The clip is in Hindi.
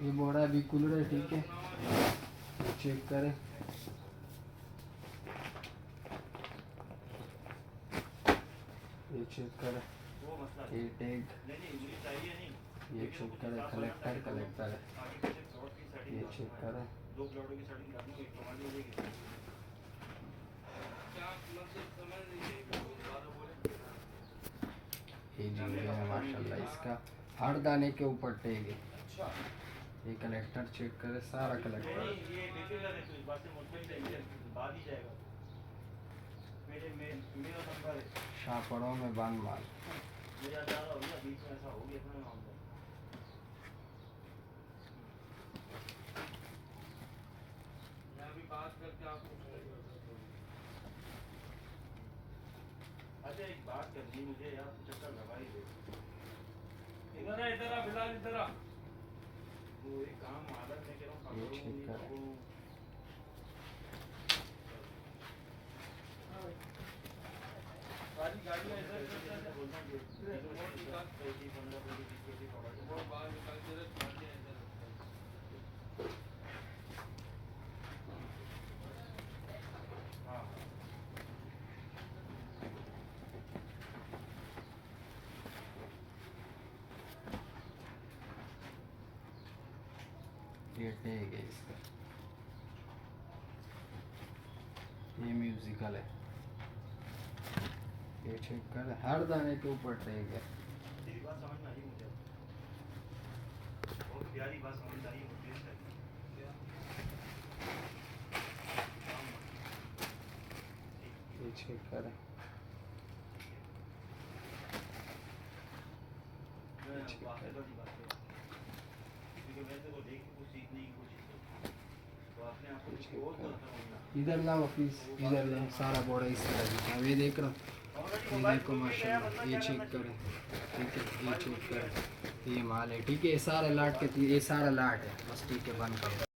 ये बोरा अभी कूलर है, ठीक है, चेक करें। ये चेक करें, ये टैग, ये चेक करें, कलेक्टर है, ये चेक करें। ये जी है माशाल्लाह, इसका हर दाने के ऊपर टैग है। ये कलेक्टर चेक करें, सारा कलेक्टर। शाहपड़ों में बांध माल। अच्छा एक बात करनी मुझे यार, चक्कर लगा ही दे। इधर आ बिलाल, इधर आ। वो एक काम आदत में कह रहा हूँ, ये चेक करें। गाड़ी ऐसा बोलता हूँ, ये टैग है इसका, ये म्यूजिकल है। ये चेक कर, हर दाने के ऊपर टैग है। तेरी बात समझ में आई मुझे, बहुत प्यारी बात समझ आई मुझे। ये चेक करें, इधर लाओ प्लीज, इधर ले, सारा बोरा इस तरह दिखा। ये देख रहा हूँ, ये देखो माशाल्लाह। ये चेक करें, ठीक है, ये चेक करें, ये माल है, ठीक है, ये सारा लाट के, ये सारा लाट है बस, ठीक है, बंद करो।